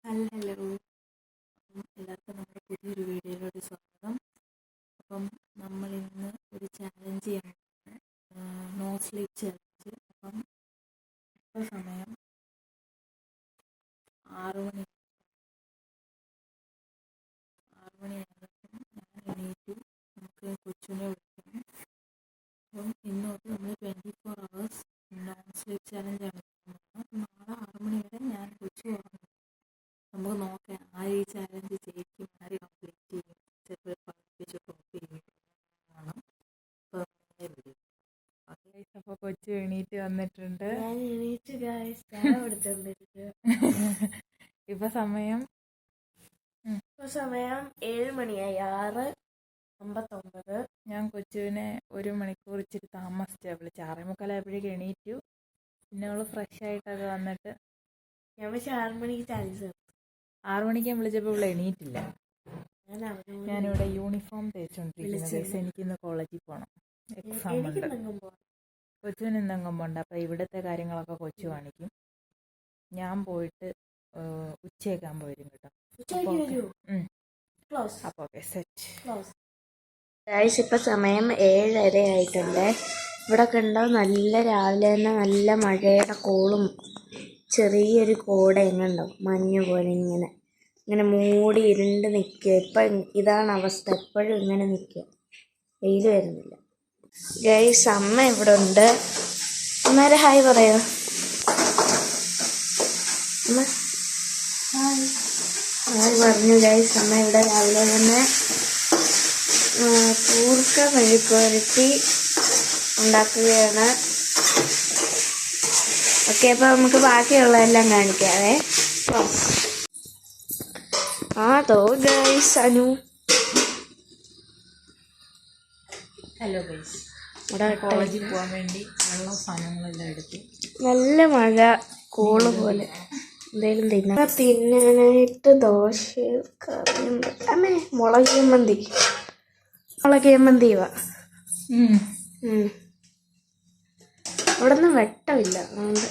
Hello എല്ലാവർക്കും നമ്മുടെ പുതിയൊരു വീഡിയോയിലോട്ട് സ്വാഗതം. അപ്പം നമ്മൾ ഇന്ന് ഒരു ചാലഞ്ച് ചെയ്യാണ്, നോ സ്ലീപ്പ് ചാലഞ്ച്. അപ്പം ഇപ്പോൾ സമയം 6 മണി. 6 മണിയായപ്പോൾ ഞാൻ എണീറ്റു. നമുക്ക് കൊച്ചുവിനെ വിളിക്കണം. അപ്പം ഇന്നോട്ട് നമ്മൾ 24 hours നോ സ്ലീപ്പ് ചാലഞ്ചാണ്. നാളെ 6 മണി വരെ ഞാൻ കൊച്ചു ഉറങ്ങും. നമുക്ക് നോക്കാം ആര് ഈ ചാലഞ്ച് ജയിക്കും, ആര് കംപ്ലീറ്റ് ചെയ്യും. ചിലപ്പോൾ പഠിപ്പിച്ച് ടോപ്പ് ചെയ്യും. അപ്പോൾ കൊച്ചു എണീറ്റ് വന്നിട്ടുണ്ട്. ഇപ്പൊ സമയം 7 മണിയായി. 6:59. ഞാൻ കൊച്ചുവിനെ 1 മണിക്കൂർ ഇച്ചിരി താമസിച്ചാണ് വിളിച്ച്. 6:45 എണീറ്റു. പിന്നെ അവള് ഫ്രഷ് ആയിട്ടൊക്കെ വന്നിട്ട് ഞാൻ പക്ഷെ 6 മണിക്ക് ചാലഞ്ച് 6 മണിക്ക് വിളിച്ചപ്പോൾ ഇവിടെ എണീറ്റില്ല. ഞാനിവിടെ യൂണിഫോം തേച്ചോണ്ടിരിക്കുന്നത്. എനിക്കിന്ന് കോളേജിൽ പോകണം, എക്സാം ഉണ്ട്. കൊച്ചുവിന് എന്തെങ്കിലും പോകണ്ട. അപ്പം ഇവിടുത്തെ കാര്യങ്ങളൊക്കെ കൊച്ചു കാണിക്കും. ഞാൻ പോയിട്ട് ഉച്ചയൊക്കെ ആകുമ്പോൾ വരും കേട്ടോ. അപ്പോൾ ഓക്കെ, സെറ്റ്. ഇപ്പം സമയം 7:30 ആയിട്ടുണ്ട്. ഇവിടെ കണ്ടോ, നല്ല രാവിലെ തന്നെ നല്ല മഴയുടെ കോളും ചെറിയൊരു കോട എങ്ങുണ്ടാവും, മഞ്ഞ് പോലെ ഇങ്ങനെ മൂടി ഇരുണ്ട് നിൽക്കുക. ഇപ്പം ഇതാണ് അവസ്ഥ, എപ്പോഴും ഇങ്ങനെ നിൽക്കുക, വെയിൽ വരുന്നില്ല. ഗൈസ്, അമ്മ ഇവിടെ ഉണ്ട്. അന്നേരം ഹായ് പറയോ അമ്മ? ഹായ് പറഞ്ഞു ഗൈസ്. അമ്മ ഇവിടെ രാവിലെ തന്നെ കൂർക്ക മെഴുക്കുവരട്ടി ഉണ്ടാക്കുകയാണ്. ഓക്കെ, അപ്പോൾ നമുക്ക് ബാക്കിയുള്ളതെല്ലാം കാണിക്കാവേ. അതോ ഗൈസ്, അനു. ഹലോ ഗൈസ്, ഇവിടെ കോളേജിൽ പോകാൻ വേണ്ടി വെള്ളം സാധനങ്ങളെല്ലാം എടുത്തു. നല്ല മഴ, കോള് പോലെ. എന്തെങ്കിലും തിന്നാനായിട്ട് ദോശ കറിയുണ്ട്. അമ്മേ, മുളക് ചമ്മന്തിയുവാ. അവിടെ നിന്ന് വെട്ടമില്ല, അതുകൊണ്ട്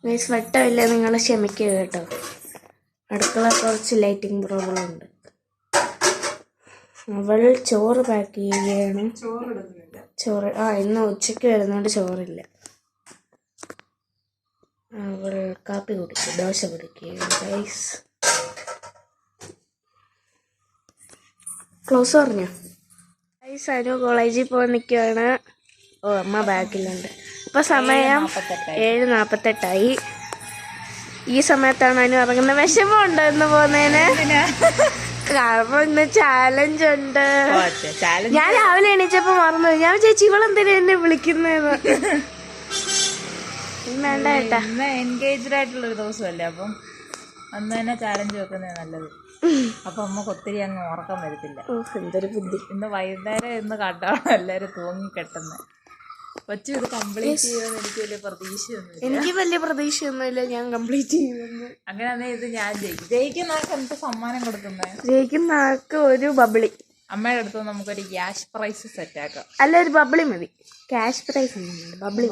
ഗൈസ് വെട്ടമില്ല, നിങ്ങൾ ക്ഷമിക്കുക കേട്ടോ. അടുക്കള കുറച്ച് ലൈറ്റിംഗ് പ്രോബ്ലം ഉണ്ട്. അവൾ ചോറ് പാക്ക് ചെയ്യുകയാണ്. ചോറ് ഇന്ന് ഉച്ചയ്ക്ക് വരുന്നോണ്ട് ചോറില്ല. അവൾ കാപ്പി കുടിക്കുക, ദോശ കുടിക്കുകയാണ് ഗൈസ്. ക്ലോസ് പറഞ്ഞോ ഗൈസ്? അനു കോളേജിൽ പോകാൻ നിൽക്കുകയാണ്. അമ്മ ബാക്കിലുണ്ട്. ഇപ്പം സമയം 7:48. ഈ സമയത്താണ് അനു ഇറങ്ങുന്നത്. വിഷമമുണ്ടോ ഇന്ന് പോകുന്നതിന്? കാരണം ഇന്ന് ചാലഞ്ച് ഉണ്ട്. ഞാൻ രാവിലെ എണീച്ചപ്പോ മറന്നു. ഞാൻ ചേച്ചി ഇവളെന്തിനാ എന്നെ വിളിക്കുന്നത്? വേണ്ട കേട്ടാ, എൻഗേജ്ഡ് ആയിട്ടുള്ള ഒരു ദിവസമല്ലേ, അപ്പം അന്ന് തന്നെ ചാലഞ്ച് വെക്കുന്നത് നല്ലത്. അപ്പൊ അമ്മക്ക് ഒത്തിരി അങ്ങ് ഉറക്കം വരത്തില്ല. എന്തൊരു ബുദ്ധി. ഇന്ന് വൈകുന്നേരം ഇന്ന് കണ്ടാണ് എല്ലാരും തൂങ്ങിക്കെട്ടുന്നത്. കൊച്ചു ഇത് കംപ്ലീറ്റ് ചെയ്യുമെന്ന് എനിക്ക് വലിയ പ്രതീക്ഷയൊന്നുമില്ല. എനിക്ക് വലിയ പ്രതീക്ഷയൊന്നുമില്ല ഞാൻ കംപ്ലീറ്റ് ചെയ്യുമെന്ന്. അങ്ങനെ ഇത് ഞാൻ ജയിക്കുന്ന ആൾക്ക് നമുക്ക് സമ്മാനം കൊടുക്കുന്നത്. ജയിക്കുന്ന ആൾക്ക് ഒരു ബബിളി. അമ്മയുടെ അടുത്ത് നമുക്കൊരു ക്യാഷ് പ്രൈസ് സെറ്റ് ആക്കാം. അല്ല, ഒരു ബബിളി മതി. Cash prize bubbly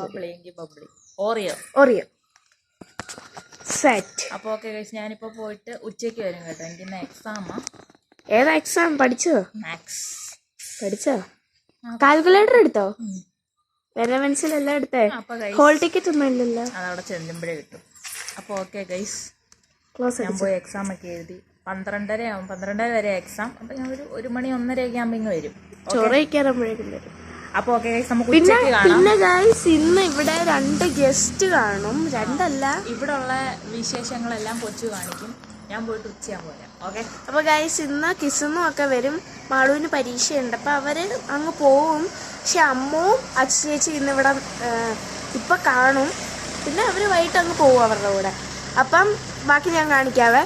Oreo set. അപ്പോൾ ഓക്കെ ഗൈസ്, ഞാനിപ്പോൾ പോയിട്ട് ഉച്ചയ്ക്ക് വരും കേട്ടോ. എനിക്കിന്ന് എക്സാമാ. ഏതാ എക്സാം? പഠിച്ചോ? മാത്സ് പഠിച്ചോ? കാൽക്കുലേറ്റർ എടുത്തോ? വേറെ മനസ്സിലെല്ലാം എടുത്തേ? ഹോൾ ടിക്കറ്റ് ഒന്നും ഇല്ലല്ലോ, അതവിടെ ചെല്ലുമ്പോഴേ കിട്ടും. അപ്പോൾ ഓക്കെ ഗൈസ്, ഞാൻ പോയി എക്സാം ഒക്കെ എഴുതി. 12:30 ആവും, 12:30 വരെ എക്സാം. അപ്പം ഞാൻ ഒരു 1 മണി 1:30 ആകുമ്പോൾ ഇങ്ങ് വരും. ചോറ് കഴിക്കാറാകുമ്പോഴേക്കും വരും. അപ്പോൾ ഓക്കെ ഗൈസ്, നമുക്ക് ഉച്ചയ്ക്ക് കാണാം. പിന്നെ ഗൈസ്, ഇന്ന് ഇവിടെ 2 ഗസ്റ്റ് കാണും. 2 അല്ല, ഇവിടെ ഉള്ള വിശേഷങ്ങളെല്ലാം കൊച്ചു കാണിക്കും. ഞാൻ പോയിട്ട് ഉച്ചയാകുമ്പോൾ വരാം. ഓക്കെ. അപ്പോൾ ഗൈസ്, ഇന്ന് കിസ്സൊന്നും ഒക്കെ വരും. മാളുവിന് പരീക്ഷയുണ്ട്, അപ്പോൾ അവർ അങ്ങ് പോവും. പക്ഷെ അമ്മവും അച്ഛേച്ചി ഇന്നിവിടെ ഇപ്പം കാണും. പിന്നെ അവർ വൈകിട്ട് അങ്ങ് പോവും അവരുടെ കൂടെ. അപ്പം ബാക്കി ഞാൻ കാണിക്കാവേ.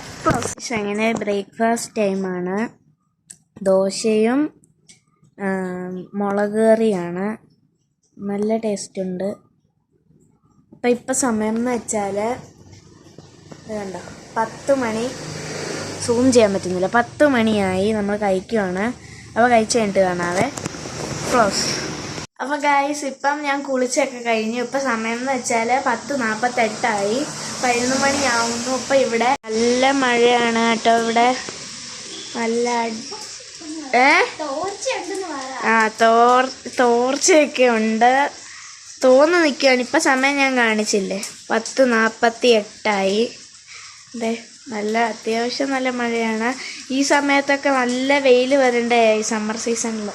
അങ്ങനെ ബ്രേക്ക്ഫാസ്റ്റ് ടൈമാണ്. ദോശയും മുളക് കറിയാണ്. നല്ല ടേസ്റ്റ് ഉണ്ട്. അപ്പം ഇപ്പം സമയം എന്ന് വെച്ചാൽ കണ്ടോ, 10 മണി. സൂം ചെയ്യാൻ പറ്റുന്നില്ല. 10 മണിയായി. നമ്മൾ കഴിക്കുവാണ്. അപ്പോൾ കഴിച്ച് കഴിഞ്ഞിട്ട് കാണാവേ. ക്ലോസ്. അപ്പോൾ ഗൈസ്, ഇപ്പം ഞാൻ കുളിച്ചൊക്കെ കഴിഞ്ഞു. ഇപ്പം സമയം എന്ന് വെച്ചാൽ 10:48. 11 മണിയാവുന്നു. ഇപ്പൊ ഇവിടെ നല്ല മഴയാണ് കേട്ടോ. ഇവിടെ നല്ല തോർച്ചയൊക്കെ ഉണ്ട്. തോന്നു നിൽക്കുകയാണ്. ഇപ്പം സമയം ഞാൻ കാണിച്ചില്ലേ, 10:48. അതെ, നല്ല അത്യാവശ്യം നല്ല മഴയാണ്. ഈ സമയത്തൊക്കെ നല്ല വെയിൽ വരണ്ടേ ഈ സമ്മർ സീസണിൽ.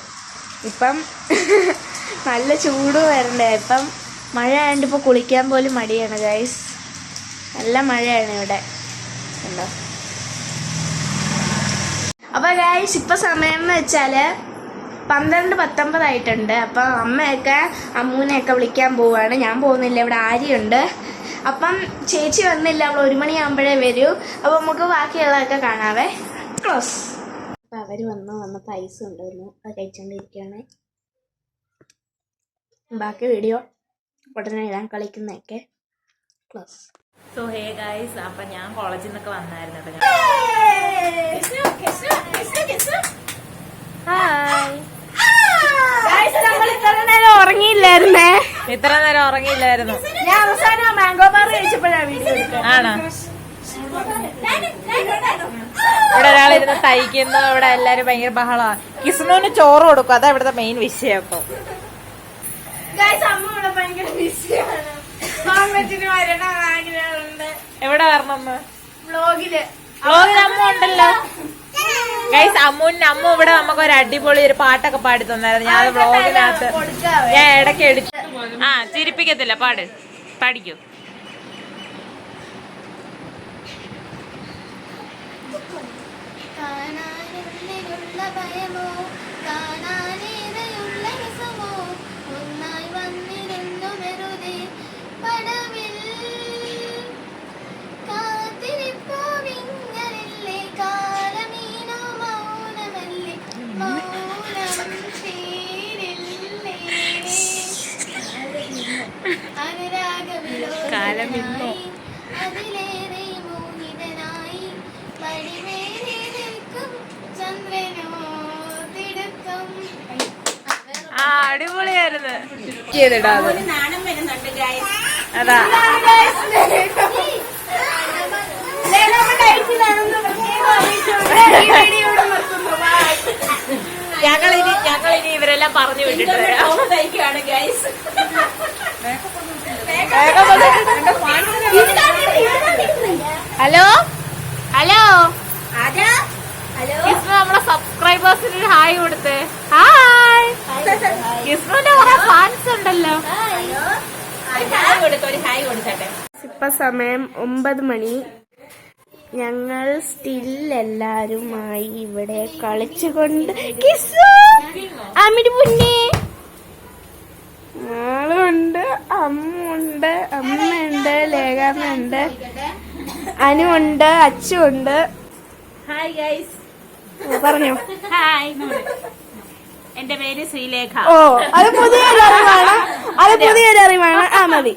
ഇപ്പം നല്ല ചൂട് വരണ്ടേ. ഇപ്പം മഴ ആയതുകൊണ്ട് ഇപ്പോൾ കുളിക്കാൻ പോലും മടിയാണ് ഗൈസ്. നല്ല മഴയാണ് ഇവിടെ ഉണ്ടോ. അപ്പോൾ ഗൈസ് ഇപ്പം സമയം എന്ന് വെച്ചാൽ 12:19 അപ്പം അമ്മയൊക്കെ അമ്മൂനെയൊക്കെ വിളിക്കാൻ പോവുകയാണ്. ഞാൻ പോകുന്നില്ല, ഇവിടെ ആര്യയുണ്ട്. അപ്പം ചേച്ചി വന്നില്ല, അവൾ 1 മണിയാകുമ്പോഴേ വരൂ. അപ്പോൾ നമുക്ക് ബാക്കിയുള്ളതൊക്കെ കാണാവേ. ക്ലോസ്. അപ്പം അവർ വന്ന് പൈസ കൊണ്ടുവന്നു, അത് കഴിച്ചുകൊണ്ടിരിക്കുകയാണ്. ബാക്കി വീഡിയോ ഉടനെ ഇടാൻ, കളിക്കുന്നതൊക്കെ. ക്ലോസ്. സോ ഹേ ഗൈസ്, അപ്പം ഞാൻ കോളേജിൽ നിന്നൊക്കെ വന്നായിരുന്നു കേട്ടോ. ഉറങ്ങിയില്ലായിരുന്നേ, ഇത്ര നേരം ഉറങ്ങിയില്ലായിരുന്നു. ഞാൻ അവസാനം മാംഗോ ബാർ കഴിച്ചപ്പോഴാണ് വീഡിയോ എടുത്തത്. ആണോ? ഇവിടെ ഒരാളിരുന്ന് തയ്ക്കുന്നു, ഇവിടെ എല്ലാരും ഭയങ്കര ബഹളമാണ്. കിസ്നുവിന് ചോറ് കൊടുക്കും, അതാ ഇവിടുത്തെ മെയിൻ വിഷയം. അപ്പൊ അമ്മ ഇവിടെ ഭയങ്കര ബിസിയാണ്. വരണം ആഗ്രഹമുണ്ട്. എവിടെ വരണമെന്ന്? വ്ലോഗില് അമ്മ ഉണ്ടല്ലോ ഗൈസ്. അമ്മ ഇവിടെ നമുക്ക് ഒരു അടിപൊളി ഒരു പാട്ടൊക്കെ പാടി തന്നായിരുന്നു. ഞാൻ വ്ലോഗിനകത്ത് ഞാൻ ഇടയ്ക്ക് എടുത്തു. ചിരിപ്പിക്കത്തില്ല, പാടിക്കൂ. കാലമിന്നോ അടിപൊളിയായിരുന്നു. അതാ ഞങ്ങളിനി ഇവരെല്ലാം പറഞ്ഞു വിട്ടിട്ട് ഹലോ കിസ്നു നമ്മളെ സബ്സ്ക്രൈബേഴ്സിന് ഒരു ഹായ് കൊടുത്തേ. ഹായ്. കിസ്നുവിന്റെ കുറെ ഫാൻസ് ഉണ്ടല്ലോ. ഇപ്പൊ സമയം 9 മണി. ഞങ്ങൾ സ്റ്റിൽ എല്ലാരുമായി ഇവിടെ കളിച്ചുകൊണ്ട് ആളുണ്ട്, അമ്മുണ്ട്, അമ്മയുണ്ട്, ലേഖാമ്മയുണ്ട്, അനുണ്ട്, അച്ചുണ്ട്. Hi guys. പറഞ്ഞോ. ഹായ്, എന്റെ പേര് ശ്രീലേഖ. ഓ, അത് പുതിയൊരു അറിവാണ്. മതി.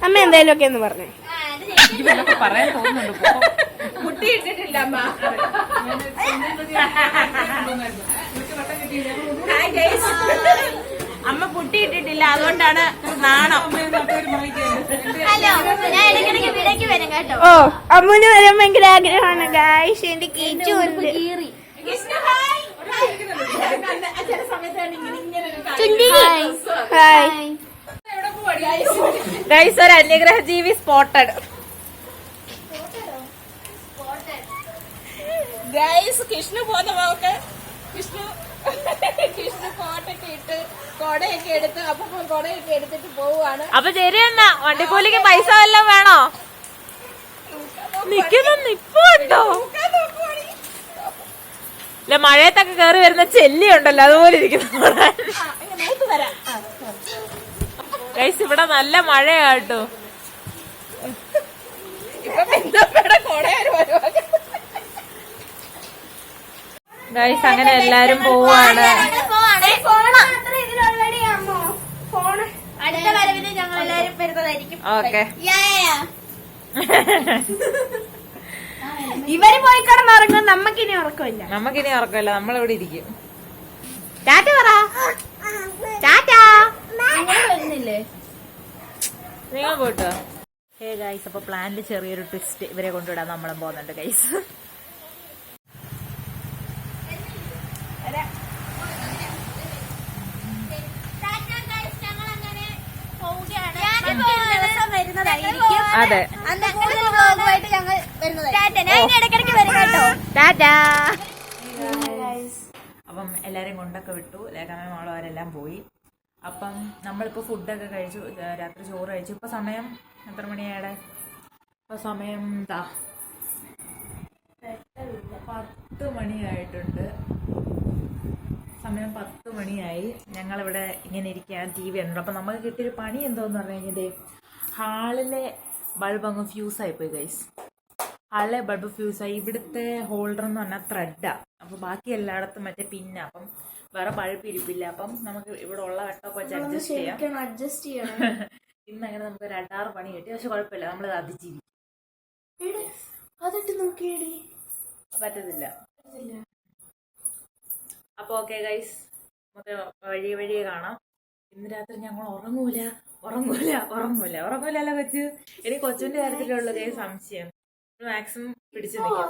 അമ്മ എന്തായാലും ഒക്കെ എന്ന് പറഞ്ഞേ. പറയാൻ തോന്നുന്നുണ്ട്. കുട്ടിയിട്ടിട്ടില്ല അമ്മ. അമ്മ പുട്ടിയിട്ടിട്ടില്ല, അതുകൊണ്ടാണ് നാണം. ഓ, അമ്മൂന് വരാൻ ഭയങ്കര ആഗ്രഹമാണ് ഗായ്സ്. എന്റെ കീച്ചുണ്ട്. ഗൈസ്, ഒരു അന്യഗ്രഹ ജീവി സ്പോട്ടഡ്. ഗൈസ്, കൃഷ്ണു പോകുന്ന പോക്ക്. കൃഷ്ണു കോട്ടൊക്കെ ഇട്ട് കൊടയൊക്കെ എടുത്ത് അപ്പം കൊടയൊക്കെ എടുത്തിട്ട് പോവാണ്. അപ്പൊ ശരി, എന്നാ വണ്ടിക്കൂലിക്ക് പൈസ വല്ലതും വേണോ? നിപ്പുണ്ടോ? ഇല്ല, മഴയത്തൊക്കെ കേറി വരുന്ന ചെല്ലി ഉണ്ടല്ലോ, അതുപോലെ ഇരിക്കുന്നു. ഗൈസ്, ഇവിടെ നല്ല മഴയാട്ടോ. ഗൈസ്, അങ്ങനെ എല്ലാരും പോവാണ്. അടുത്ത വരവിന് ഞങ്ങൾ എല്ലാരും വരുന്നതായിരിക്കും. ഓക്കെ. ഇവര് പോയി കിടന്നുറങ്ങും, നമുക്കിനി ഉറക്കമില്ല. നമ്മളിവിടെ ഇരിക്കും. ടാറ്റ പറ. ടാറ്റ. വരുന്നില്ലേ നിങ്ങൾ പോട്ടോ? ഹേ ഗൈസ്, അപ്പോൾ പ്ലാനിൽ ചെറിയൊരു ട്വിസ്റ്റ്, ഇവരെ കൊണ്ടുവിടാൻ നമ്മളും പോകുന്നുണ്ട് ഗൈസ്. അതെ, അപ്പം എല്ലാരും കൊണ്ടൊക്കെ വിട്ടു. ലേഖാമയും മോളും അവരെല്ലാം പോയി. അപ്പം നമ്മളിപ്പോൾ ഫുഡൊക്കെ കഴിച്ചു, രാത്രി ചോറ് കഴിച്ചു. ഇപ്പൊ സമയം എത്ര മണിയാടെ? ഇപ്പൊ സമയം 10 മണിയായിട്ടുണ്ട്. സമയം 10 മണിയായി. ഞങ്ങളിവിടെ ഇങ്ങനെ ഇരിക്കാൻ TV ഉണ്ട്. അപ്പം നമുക്ക് കിട്ടിയൊരു പണി എന്തോന്ന് പറഞ്ഞു കഴിഞ്ഞാൽ ഹാളിലെ ബൾബ് അങ്ങ് ഫ്യൂസായിപ്പോയി ഗൈസ്. ഹാളിലെ ബൾബ് ഫ്യൂസായി. ഇവിടുത്തെ ഹോൾഡർ എന്ന് പറഞ്ഞാൽ ത്രെഡാണ്. അപ്പോൾ ബാക്കി എല്ലായിടത്തും മറ്റേ പിന്ന. അപ്പം വേറെ ബൾബ് ഇരിപ്പില്ല. അപ്പം നമുക്ക് ഇവിടെ ഉള്ള വെട്ടമൊക്കെ വെച്ച് അഡ്ജസ്റ്റ് ചെയ്യാം. ഇന്ന് അങ്ങനെ നമുക്ക് ഒരു 6 പണി കിട്ടി. പക്ഷെ കുഴപ്പമില്ല, നമ്മളത് അതിജീവിക്കും. പറ്റത്തില്ല. അപ്പോൾ ഓക്കെ ഗൈസ്, നമുക്ക് വഴിയെ കാണാം. ഇന്ന് രാത്രി ഞങ്ങൾ ഉറങ്ങൂലല്ലോ കൊച്ചു. എനിക്ക് കൊച്ചുവിന്റെ കാര്യത്തിലുള്ള ഒരു സംശയം. മാക്സിമം പിടിച്ചു നിൽക്കാം.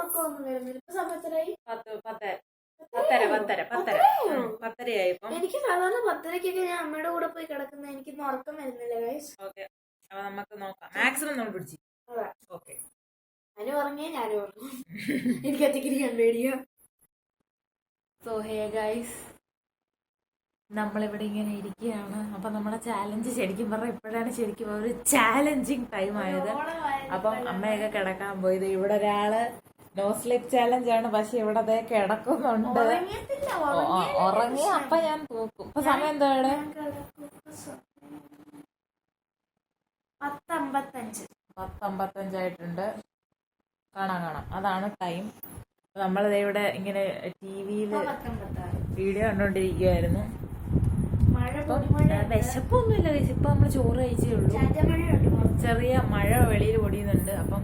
10:30 ഇപ്പം. എനിക്ക് സാധാരണ 10:30 ഞാൻ അമ്മയുടെ കൂടെ പോയി കിടക്കുന്നത്. എനിക്ക് ഉറക്കം വരുന്നില്ല ഗൈസ്. ഓക്കെ, അപ്പൊ നമുക്ക് നോക്കാം. മാക്സിമം നമ്മൾ പിടിച്ചു. ഓക്കെ, ഞാനും ഉറങ്ങിയ ഞാനും ഉറങ്ങും. എനിക്ക് ഒറ്റയ്ക്കിരിക്കാൻ പേടിയോ. സോ ഹേ ഗൈസ്, നമ്മളിവിടെ ഇങ്ങനെ ഇരിക്കുകയാണ്. അപ്പം നമ്മളെ ചാലഞ്ച് ശരിക്കും പറഞ്ഞാൽ ഇപ്പോഴാണ് ശരിക്കും ഒരു ചാലഞ്ചിങ് ടൈം ആയത്. അപ്പം അമ്മയൊക്കെ കിടക്കാൻ പോയത്. ഇവിടെ ഒരാള് നോ സ്ലീപ്പ് ചാലഞ്ച് ആണ്, പക്ഷെ ഇവിടെ അതേ കിടക്കുന്നുണ്ട്. ഉറങ്ങി അപ്പൊ ഞാൻ തൂക്കും. ഇപ്പൊ സമയം എന്താ ഇവിടെ? 10:55 ആയിട്ടുണ്ട്. കാണാം, അതാണ് ടൈം. നമ്മളിത് ഇവിടെ ഇങ്ങനെ TV-യില് വീഡിയോ കണ്ടോണ്ടിരിക്കുവായിരുന്നു. വിശപ്പൊന്നുമില്ല. ഇപ്പൊ നമ്മള് ചോറ് കഴിച്ചേ ഉള്ളൂ. ചെറിയ മഴ വെളിയിൽ പൊടിയുന്നുണ്ട്. അപ്പം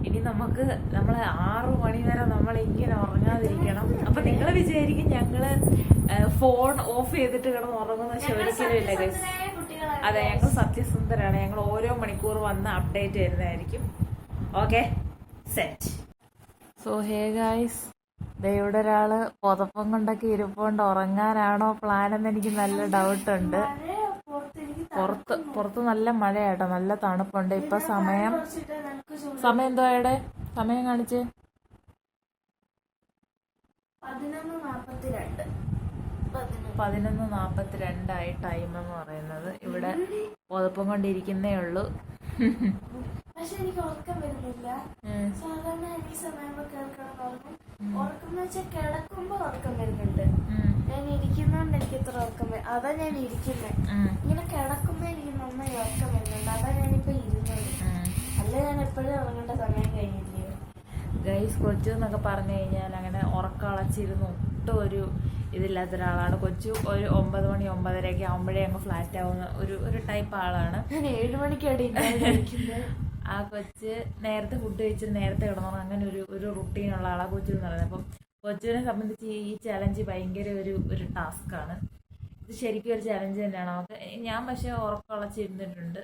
ഇനി നമ്മള് 6 മണി വരെ നമ്മളിങ്ങനെ ഉറങ്ങാതിരിക്കണം. അപ്പൊ നിങ്ങൾ വിചാരിക്കും ഞങ്ങള് ഫോൺ ഓഫ് ചെയ്തിട്ട് കിടന്ന് ഉറങ്ങുന്ന. പക്ഷെ ഒരിക്കലും ഇല്ല ഗൈസ്. അതെ, ഞങ്ങൾ സത്യസുന്ദരാണ്. ഞങ്ങൾ ഓരോ മണിക്കൂർ വന്ന് അപ്ഡേറ്റ് വരുന്നതായിരിക്കും. Okay, set. So hey guys, ഇവിടെ ഒരാള് പുതപ്പം കൊണ്ടൊക്കെ ഇരിപ്പുണ്ട്. ഉറങ്ങാനാണോ പ്ലാൻ എന്ന് എനിക്ക് നല്ല ഡൗട്ടുണ്ട്. പുറത്ത് നല്ല മഴയാട്ടോ, നല്ല തണുപ്പുണ്ട്. ഇപ്പൊ സമയം എന്തോ ഇവിടെ സമയം കാണിച്ച് 11:42 ടൈം എന്ന് പറയുന്നത്. ഇവിടെ പുതപ്പം കൊണ്ടിരിക്കുന്നേ ഉള്ളൂ. പക്ഷെ എനിക്ക് ഉറക്കം വരുന്നില്ല. സാധാരണ ഈ സമയത്ത് കേൾക്കണം. ഉറക്കം വെച്ചാൽ കിടക്കുമ്പോ ഉറക്കം വരുന്നുണ്ട്. ഞാൻ ഇരിക്കുന്നോണ്ട് എനിക്ക് ഇത്ര ഉറക്കം വരും. അതാ ഞാൻ ഇരിക്കുന്നത്. ഇങ്ങനെ കിടക്കുമ്പോ എനിക്ക് നന്നായി ഉറക്കം വരുന്നുണ്ട്. അതാ ഞാനിപ്പോ ഇരുന്നത്. അല്ല, ഞാൻ എപ്പോഴും ഉറങ്ങേണ്ട സമയം കഴിഞ്ഞില്ലയോ ഗൈസ്. കൊച്ചു എന്നൊക്കെ പറഞ്ഞു കഴിഞ്ഞാൽ അങ്ങനെ ഉറക്കളച്ചിരുന്ന് ഒട്ടും ഒരു ഇതില്ലാത്ത ഒരാളാണ് കൊച്ചു. ഒരു 9 മണി 9:30 ആകുമ്പോഴേ അങ്ങ് ഫ്ലാറ്റ് ആവുന്ന ഒരു ടൈപ്പ് ആളാണ്. ഞാൻ 7 മണിക്കാണ് ആ കൊച്ച് നേരത്തെ ഫുഡ് കഴിച്ചിട്ട് നേരത്തെ കിടന്നോളാം. അങ്ങനെ ഒരു റുട്ടീനുള്ള ആളാ കൊച്ചു എന്ന് പറയുന്നത്. അപ്പം കൊച്ചുവിനെ സംബന്ധിച്ച് ഈ ചലഞ്ച് ഭയങ്കര ഒരു ടാസ്ക്കാണ്. ഇത് ശരിക്കും ഒരു ചലഞ്ച് തന്നെയാണ് നമുക്ക്. ഞാൻ പക്ഷെ ഉറക്കളച്ചിരുന്നിട്ടുണ്ട്.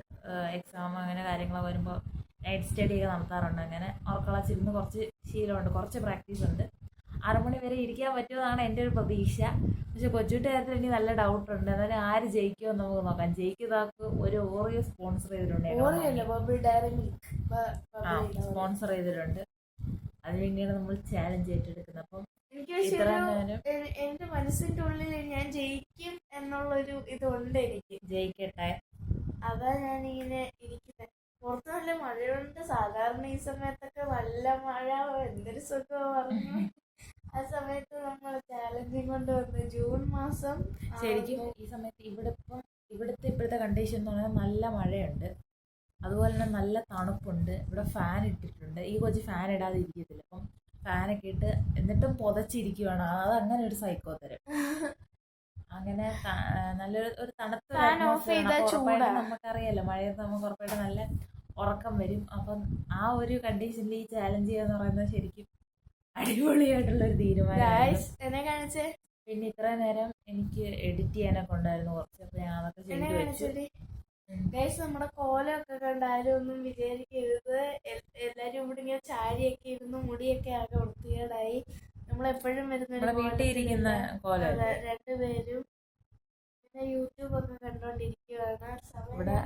എക്സാം അങ്ങനെ കാര്യങ്ങളൊക്കെ വരുമ്പോൾ നൈറ്റ് സ്റ്റഡി ഒക്കെ നടത്താറുണ്ട്. അങ്ങനെ ഉറക്കളച്ചിരുന്ന് കുറച്ച് ശീലമുണ്ട്, കുറച്ച് പ്രാക്ടീസ് ഉണ്ട്. 6 മണി വരെ ഇരിക്കാൻ പറ്റുമെന്നാണ് എൻ്റെ ഒരു പ്രതീക്ഷ. പക്ഷെ കൊച്ചുവിൻ്റെ കാര്യത്തിൽ എനിക്ക് നല്ല ഡൗട്ടുണ്ട്. എന്നാലും ആര് ജയിക്കുമെന്ന് നമുക്ക് നോക്കാം. ജയിക്കുന്നതാൾക്ക് ഒരു ഓറിയോ സ്പോൺസർ ചെയ്തിട്ടുണ്ട്. സ്പോൺസർ ചെയ്തിട്ടുണ്ട്. അതിനുവേണ്ടിയാണ് നമ്മൾ ചാലഞ്ച് ഏറ്റെടുക്കുന്നത്. അപ്പം ഇത്ര നേരം എന്റെ മനസ്സിന്റെ ഉള്ളിൽ ഞാൻ ജയിക്കും എന്നുള്ളൊരു ഇതുണ്ട്. എനിക്ക് ജയിക്കട്ടെ, അതാ ഞാനിങ്ങനെ ഇരിക്കുന്നത്. പുറത്ത് നല്ല മഴയുണ്ട്. സാധാരണ ഈ സമയത്തൊക്കെ നല്ല മഴ, എന്തൊരു സുഖം പറഞ്ഞു. ആ സമയത്ത് നമ്മൾ ചാലഞ്ചിങ് കൊണ്ട് വന്ന് ജൂൺ മാസം ശരിക്കും ഈ സമയത്ത് ഇപ്പോഴത്തെ കണ്ടീഷൻ എന്ന് പറഞ്ഞാൽ നല്ല മഴയുണ്ട്. അതുപോലെ തന്നെ നല്ല തണുപ്പുണ്ട്. ഇവിടെ ഫാൻ ഇട്ടിട്ടുണ്ട്. ഈ കൊച്ചു ഫാൻ ഇടാതെ ഇരിക്കത്തില്ല. അപ്പം ഫാനൊക്കെ ഇട്ട് എന്നിട്ടും പുതച്ചിരിക്കുവാണ്. അതങ്ങനെ ഒരു സൈക്കോ തരം. അങ്ങനെ നല്ലൊരു തണുത്ത നമുക്കറിയാലോ, മഴയത്ത് നമുക്ക് ഉറപ്പായിട്ട് നല്ല ഉറക്കം വരും. അപ്പം ആ ഒരു കണ്ടീഷനിൽ ഈ ചാലഞ്ച് ചെയ്യാന്ന് പറയുന്നത് ശരിക്കും അടിപൊളിയായിട്ടുള്ള ഒരു തീരുമാനം. പിന്നെ ഇത്ര നേരം എനിക്ക് എഡിറ്റ് ചെയ്യാനൊക്കെ ഉണ്ടായിരുന്നു കുറച്ച്. അപ്പൊ ഞാൻ അതൊക്കെ ചെയ്ത് വെച്ചു. ഗൈസ് നമ്മുടെ കോലമൊക്കെ കണ്ടാലും ഒന്നും വിചാരിക്കരുത്. എല്ലാരും ഇവിടെ ഇങ്ങനെ ചാരിയൊക്കെ ഇരുന്ന് മുടിയൊക്കെ ആകെ വൃത്തികേടായി. നമ്മളെപ്പോഴും വരുന്ന വീട്ടിൽ ഇരിക്കുന്ന കോലം രണ്ടുപേരും പിന്നെ യൂട്യൂബ് ഒക്കെ കണ്ടോണ്ടിരിക്കുവാണ്. ഇവിടെ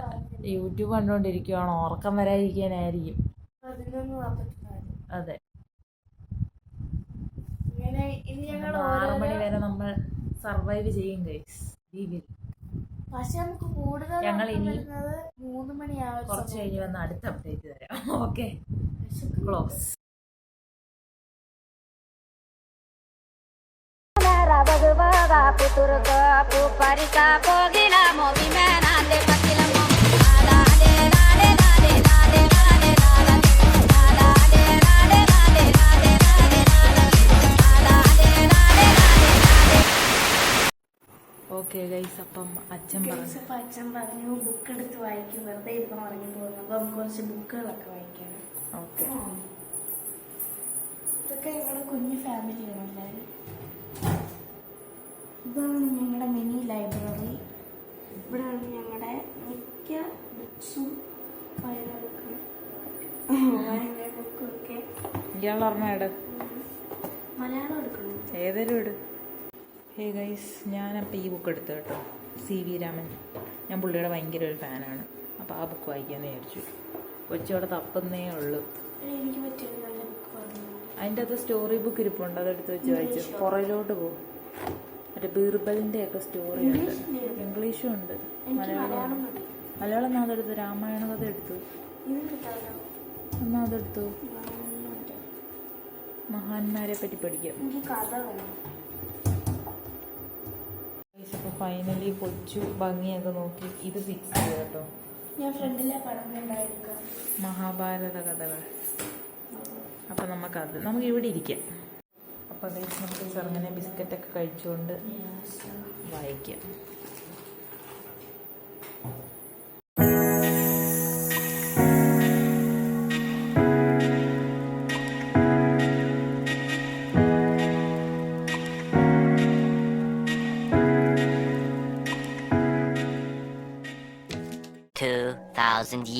യൂട്യൂബ് കണ്ടോണ്ടിരിക്കുവാണോ? ഉറക്കം വരാതിരിക്കാനായിരിക്കും. 11:44. അതെ. ഇങ്ങനെ ഇനി ഞങ്ങൾ 6 മണി വരെ നമ്മൾ സർവൈവ് ചെയ്യും ഗൈസ്. പക്ഷെ നമുക്ക് കൂടുതൽ ഞങ്ങൾ ഇനി 3 മണിയാവും. കുറച്ച് കഴിഞ്ഞ് വന്ന് അടുത്ത അപ്ഡേറ്റ് തരാം. Okay, close. ഓക്കെ ഗൈസ്, അപ്പം അച്ഛൻ പറഞ്ഞു ബുക്ക് എടുത്ത് വായിക്കും, വെറുതെ ഇരുന്ന് ഉറങ്ങി പോകുന്നു. അപ്പൊ നമുക്ക് കുറച്ച് ബുക്കുകളൊക്കെ വായിക്കാം. ഓക്കെ. ഇതൊക്കെ ഞങ്ങളുടെ കുഞ്ഞു ഫാമിലിയാണ് എല്ലാവരും. ഇതാണ് ഞങ്ങളുടെ മിനി ലൈബ്രറി. ഇവിടെയാണ് ഞങ്ങളുടെ മിക്ക ബുക്സും ബുക്കൊക്കെ. ഇയാളോർമ്മയുടെ മലയാളം എടുക്കണം. ഏതൊരു ഇട്. ഹേ ഗൈസ്, ഞാനപ്പോൾ ഈ ബുക്ക് എടുത്തു കേട്ടോ, CV രാമൻ. ഞാൻ പുള്ളിയുടെ ഭയങ്കര ഒരു ഫാനാണ്. അപ്പോൾ ആ ബുക്ക് വായിക്കാമെന്ന് വിചാരിച്ചു. കൊച്ചവിടെ തപ്പുന്നേ ഉള്ളൂ. എനിക്ക് പറ്റിയ നല്ല ബുക്ക് പറഞ്ഞു. അതിൻ്റെ അകത്ത് സ്റ്റോറി ബുക്ക് ഇരിപ്പുണ്ട്, അതെടുത്ത് വെച്ച് വായിച്ചു. പുറയിലോട്ട് പോകും. മറ്റേ ബീർബലിൻ്റെ ഒക്കെ സ്റ്റോറി ഉണ്ട്. ഇംഗ്ലീഷും ഉണ്ട്, മലയാളം എന്നാ അതെടുത്തു. രാമായണ കഥ എടുത്തു. എന്നാ അതെടുത്തു. മഹാന്മാരെ പറ്റി പഠിക്കാം. അപ്പോൾ ഫൈനലി കൊച്ചു ഭംഗിയൊക്കെ നോക്കി ഇത് ഫിക്സ് ചെയ്തു കേട്ടോ. ഞാൻ ഫ്രണ്ടിലെ പടം ഉണ്ടായിരിക്കാം, മഹാഭാരത കഥകൾ. അപ്പം നമുക്ക് ഇവിടെ ഇരിക്കാം. അപ്പം നമുക്ക് ചെറുങ്ങനെ ബിസ്ക്കറ്റൊക്കെ കഴിച്ചുകൊണ്ട് വായിക്കാം.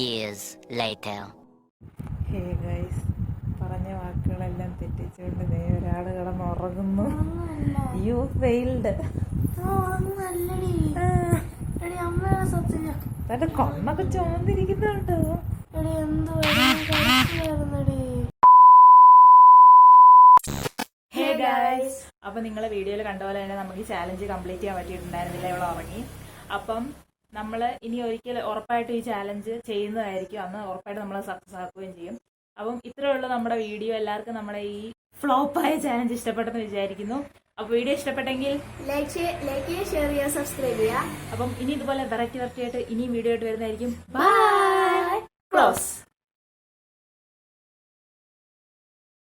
years later. ഹേ ഗൈസ്, പറഞ്ഞ വാക്കുകളെല്ലാം തെറ്റിച്ചുകൊണ്ട് ഒരാൾ കിടന്ന് ഉറങ്ങുന്നു. U failed. തന്റെ കണ്ണൊക്കെ ചുമന്നിരിക്കുന്നുണ്ടോ? ഹേ ഗൈസ്, അപ്പൊ നിങ്ങളെ വീഡിയോയിൽ കണ്ട പോലെ തന്നെ നമുക്ക് ഈ ചാലഞ്ച് കംപ്ലീറ്റ് ചെയ്യാൻ പറ്റിയിട്ടുണ്ടായിരുന്നില്ല. ഇവിടെ ഉറങ്ങി. അപ്പം നമ്മൾ ഇനി ഒരിക്കൽ ഉറപ്പായിട്ടും ഈ ചാലഞ്ച് ചെയ്യുന്നതായിരിക്കും. അന്ന് ഉറപ്പായിട്ട് നമ്മൾ സക്സസ് ആക്കുകയും ചെയ്യും. അപ്പം ഇത്രയേ ഉള്ളൂ നമ്മുടെ വീഡിയോ. എല്ലാവർക്കും നമ്മുടെ ഈ ഫ്ലോപ്പായ ചാലഞ്ച് ഇഷ്ടപ്പെട്ടെന്ന് വിചാരിക്കുന്നു. അപ്പോൾ വീഡിയോ ഇഷ്ടപ്പെട്ടെങ്കിൽ ലൈക്ക് ചെയ്യുക, ഷെയർ ചെയ്യുക, സബ്സ്ക്രൈബ് ചെയ്യുക. അപ്പം ഇനി ഇതുപോലെ വെറൈറ്റി ആയിട്ട് ഇനിയും വീഡിയോ ആയിട്ട് വരുന്നതായിരിക്കും. ബൈ.